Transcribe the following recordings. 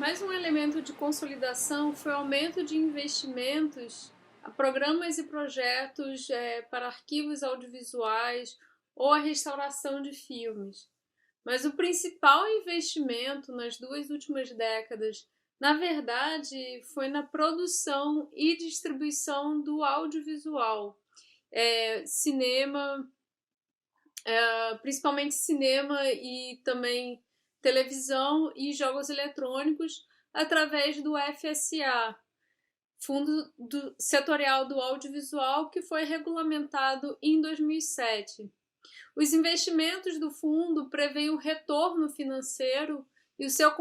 Mais um elemento de consolidação foi o aumento de investimentos a programas e projetos para arquivos audiovisuais ou a restauração de filmes. Mas o principal investimento nas duas últimas décadas, na verdade, foi na produção e distribuição do audiovisual, cinema, principalmente cinema e também televisão e jogos eletrônicos, através do FSA, Fundo Setorial do Audiovisual, que foi regulamentado em 2007. Os investimentos do fundo prevêem o retorno financeiro e o seu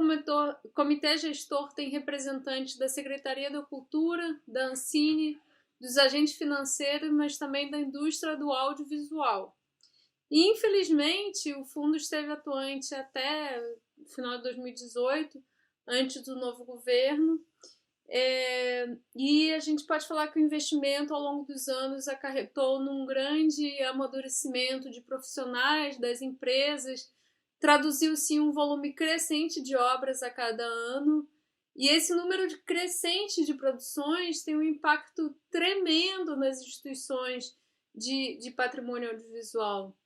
comitê gestor tem representantes da Secretaria da Cultura, da Ancine, dos agentes financeiros, mas também da indústria do audiovisual. E, infelizmente, o fundo esteve atuante até o final de 2018, antes do novo governo, e a gente pode falar que o investimento ao longo dos anos acarretou num grande amadurecimento de profissionais, das empresas, traduziu-se um volume crescente de obras a cada ano, e esse número crescente de produções tem um impacto tremendo nas instituições de patrimônio audiovisual.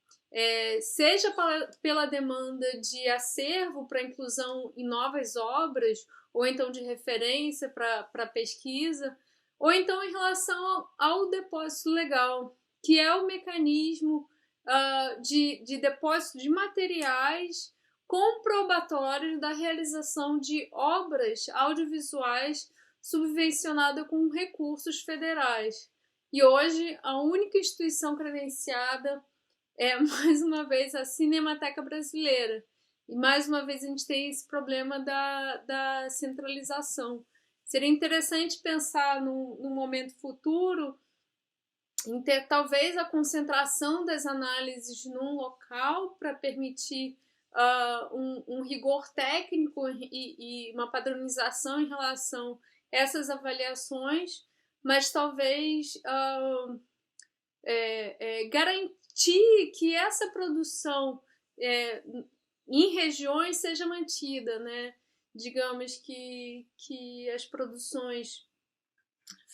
Seja pela demanda de acervo para inclusão em novas obras, ou então de referência para pesquisa, ou então em relação ao depósito legal, que é o mecanismo de depósito de materiais comprobatórios da realização de obras audiovisuais subvencionada com recursos federais. E hoje a única instituição credenciada é, mais uma vez, a Cinemateca Brasileira. E, mais uma vez, a gente tem esse problema da centralização. Seria interessante pensar num momento futuro em ter, talvez, a concentração das análises num local para permitir um rigor técnico e uma padronização em relação a essas avaliações, mas talvez garantir que essa produção em regiões seja mantida, né? Digamos que as produções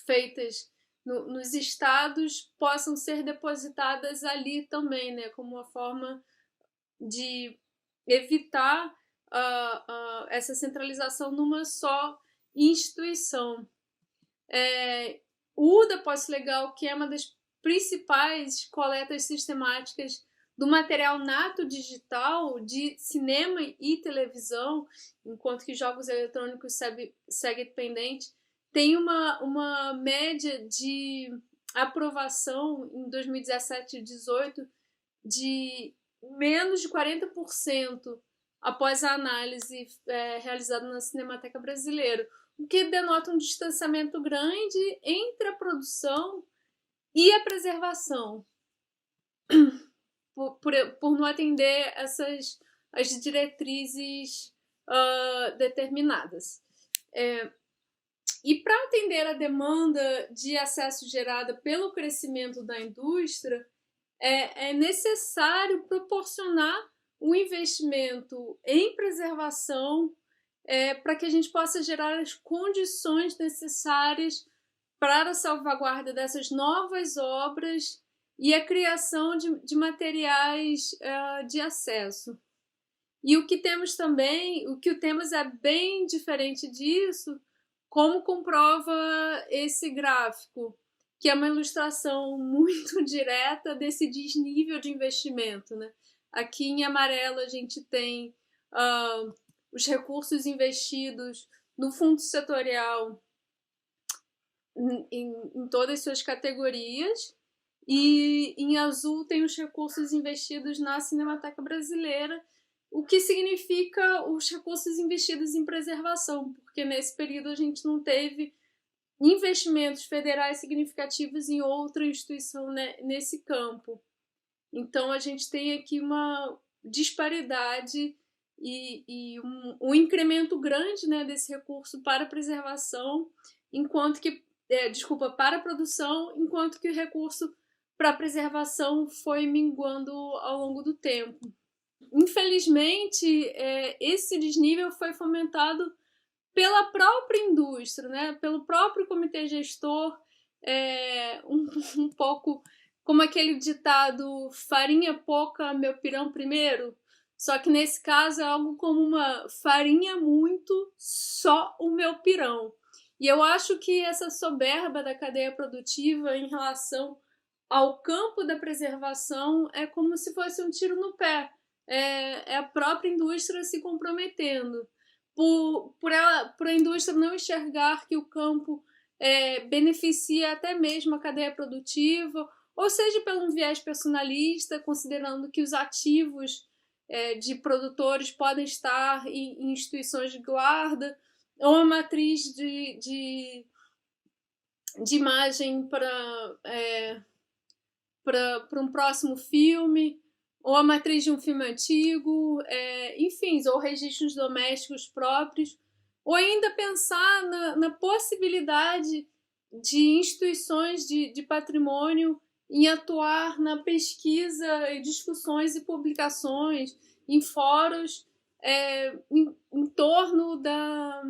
feitas nos estados possam ser depositadas ali também, né? Como uma forma de evitar essa centralização numa só instituição. O depósito legal, que é uma das principais coletas sistemáticas do material nato digital de cinema e televisão, enquanto que jogos eletrônicos segue dependente, tem uma média de aprovação em 2017 e 2018 de menos de 40% após a análise realizada na Cinemateca Brasileira, o que denota um distanciamento grande entre a produção e a preservação, por não atender as diretrizes determinadas. E para atender a demanda de acesso gerada pelo crescimento da indústria, é necessário proporcionar um investimento em preservação para que a gente possa gerar as condições necessárias para a salvaguarda dessas novas obras e a criação de materiais de acesso. E o que temos também, o que temos é bem diferente disso, como comprova esse gráfico, que é uma ilustração muito direta desse desnível de investimento, né? Aqui em amarelo a gente tem os recursos investidos no fundo setorial em todas as suas categorias, e em azul tem os recursos investidos na Cinemateca Brasileira, o que significa os recursos investidos em preservação, porque nesse período a gente não teve investimentos federais significativos em outra instituição, né, nesse campo. Então a gente tem aqui uma disparidade e um incremento grande, né, desse recurso para preservação, enquanto que para a produção, enquanto que o recurso para a preservação foi minguando ao longo do tempo. Infelizmente, esse desnível foi fomentado pela própria indústria, né? Pelo próprio comitê gestor, um pouco como aquele ditado farinha pouca, meu pirão primeiro, só que nesse caso é algo como uma farinha muito, só o meu pirão. E eu acho que essa soberba da cadeia produtiva em relação ao campo da preservação é como se fosse um tiro no pé. É a própria indústria se comprometendo. Por a indústria não enxergar que o campo beneficia até mesmo a cadeia produtiva, ou seja, pelo um viés personalista, considerando que os ativos de produtores podem estar em instituições de guarda, ou a matriz de imagem para um próximo filme, ou a matriz de um filme antigo, enfim, ou registros domésticos próprios, ou ainda pensar na possibilidade de instituições de patrimônio em atuar na pesquisa, discussões e publicações em fóruns em torno da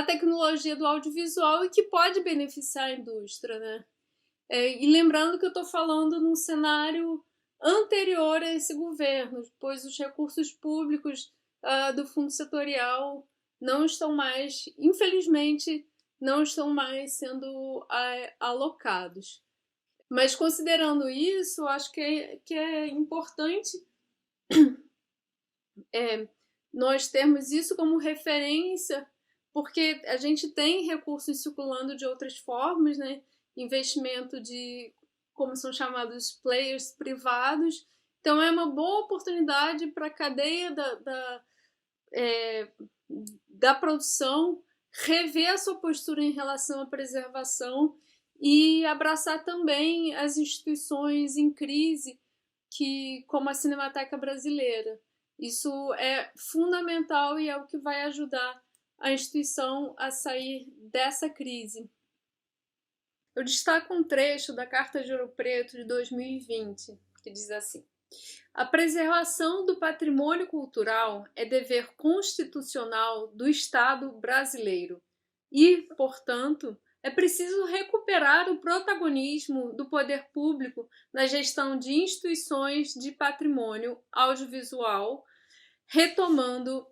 tecnologia do audiovisual e que pode beneficiar a indústria, né? E lembrando que eu estou falando num cenário anterior a esse governo, pois os recursos públicos do fundo setorial não estão mais, infelizmente, não estão mais sendo alocados. Mas considerando isso, acho que é importante nós termos isso como referência, porque a gente tem recursos circulando de outras formas, né? Investimento de, como são chamados, players privados. Então é uma boa oportunidade para a cadeia da produção rever a sua postura em relação à preservação e abraçar também as instituições em crise, como a Cinemateca Brasileira. Isso é fundamental e é o que vai ajudar a instituição a sair dessa crise. Eu destaco um trecho da Carta de Ouro Preto de 2020, que diz assim: a preservação do patrimônio cultural é dever constitucional do Estado brasileiro e, portanto, é preciso recuperar o protagonismo do poder público na gestão de instituições de patrimônio audiovisual, retomando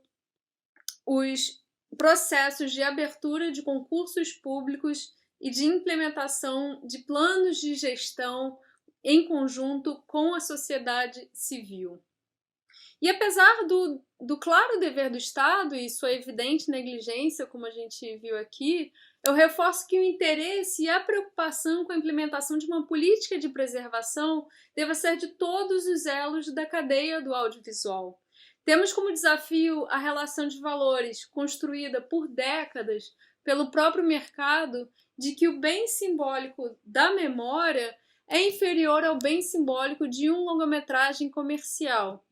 os processos de abertura de concursos públicos e de implementação de planos de gestão em conjunto com a sociedade civil. E apesar do claro dever do Estado e sua evidente negligência, como a gente viu aqui, eu reforço que o interesse e a preocupação com a implementação de uma política de preservação deva ser de todos os elos da cadeia do audiovisual. Temos como desafio a relação de valores construída por décadas pelo próprio mercado de que o bem simbólico da memória é inferior ao bem simbólico de um longa-metragem comercial.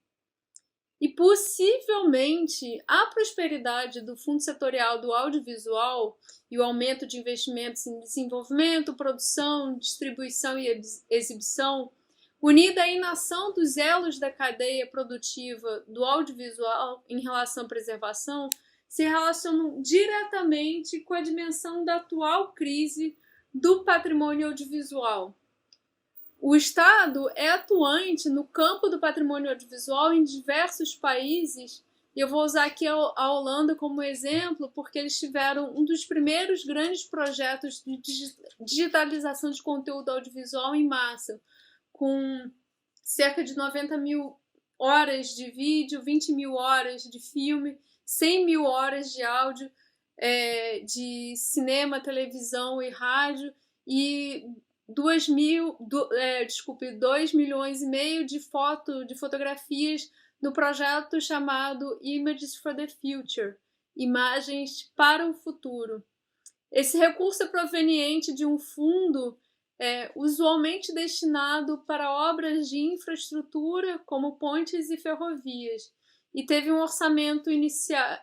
E possivelmente a prosperidade do Fundo Setorial do Audiovisual e o aumento de investimentos em desenvolvimento, produção, distribuição e exibição, unida à inação dos elos da cadeia produtiva do audiovisual em relação à preservação, se relacionam diretamente com a dimensão da atual crise do patrimônio audiovisual. O Estado é atuante no campo do patrimônio audiovisual em diversos países, e eu vou usar aqui a Holanda como exemplo, porque eles tiveram um dos primeiros grandes projetos de digitalização de conteúdo audiovisual em massa, com cerca de 90 mil horas de vídeo, 20 mil horas de filme, 100 mil horas de áudio, de cinema, televisão e rádio, e 2 milhões e meio de fotografias no projeto chamado Images for the Future, Imagens para o Futuro. Esse recurso é proveniente de um fundo usualmente destinado para obras de infraestrutura, como pontes e ferrovias, e teve um orçamento inicial,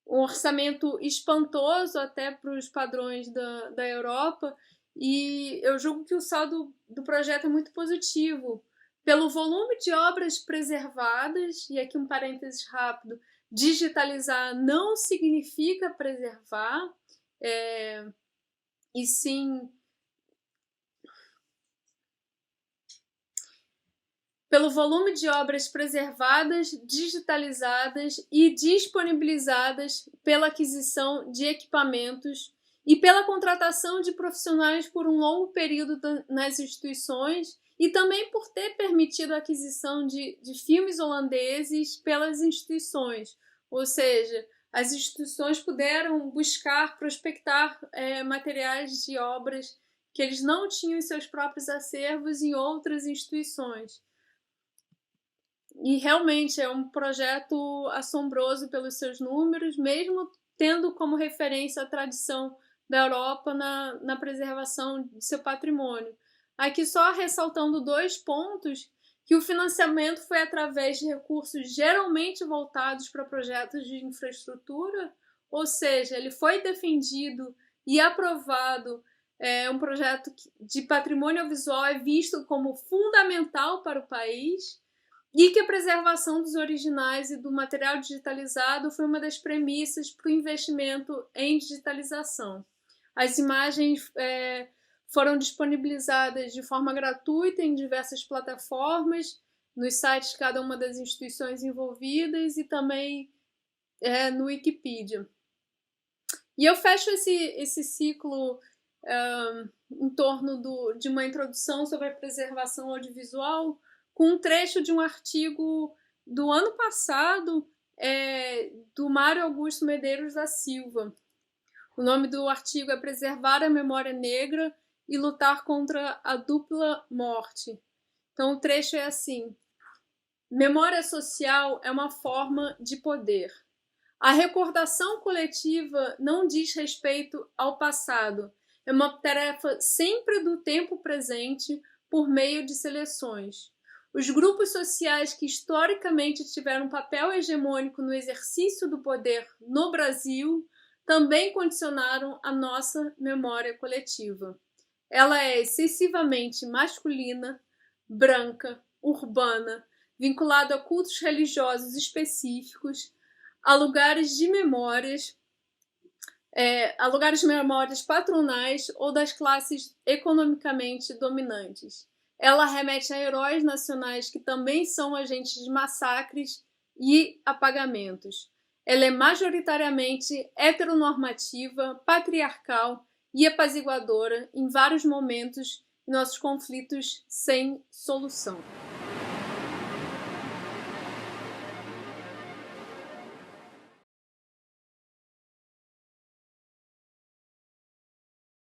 um orçamento espantoso até para os padrões da Europa, e eu julgo que o saldo do projeto é muito positivo, pelo volume de obras preservadas, e aqui um parênteses rápido, digitalizar não significa preservar, e sim pelo volume de obras preservadas, digitalizadas e disponibilizadas pela aquisição de equipamentos e pela contratação de profissionais por um longo período nas instituições, e também por ter permitido a aquisição de filmes holandeses pelas instituições, ou seja, as instituições puderam buscar, prospectar materiais de obras que eles não tinham em seus próprios acervos em outras instituições. E realmente é um projeto assombroso pelos seus números, mesmo tendo como referência a tradição da Europa na preservação de seu patrimônio. Aqui só ressaltando 2 pontos, que o financiamento foi através de recursos geralmente voltados para projetos de infraestrutura, ou seja, ele foi defendido e aprovado. Um projeto de patrimônio visual é visto como fundamental para o país, e que a preservação dos originais e do material digitalizado foi uma das premissas para o investimento em digitalização. As imagens foram disponibilizadas de forma gratuita em diversas plataformas, nos sites de cada uma das instituições envolvidas e também no Wikipedia. E eu fecho esse ciclo em torno de uma introdução sobre a preservação audiovisual com um trecho de um artigo do ano passado do Mário Augusto Medeiros da Silva. O nome do artigo é Preservar a Memória Negra e Lutar contra a Dupla Morte. Então o trecho é assim: memória social é uma forma de poder. A recordação coletiva não diz respeito ao passado. É uma tarefa sempre do tempo presente por meio de seleções. Os grupos sociais que historicamente tiveram um papel hegemônico no exercício do poder no Brasil também condicionaram a nossa memória coletiva. Ela é excessivamente masculina, branca, urbana, vinculada a cultos religiosos específicos, a lugares de memórias patronais ou das classes economicamente dominantes. Ela remete a heróis nacionais que também são agentes de massacres e apagamentos. Ela é majoritariamente heteronormativa, patriarcal e apaziguadora em vários momentos de nossos conflitos sem solução.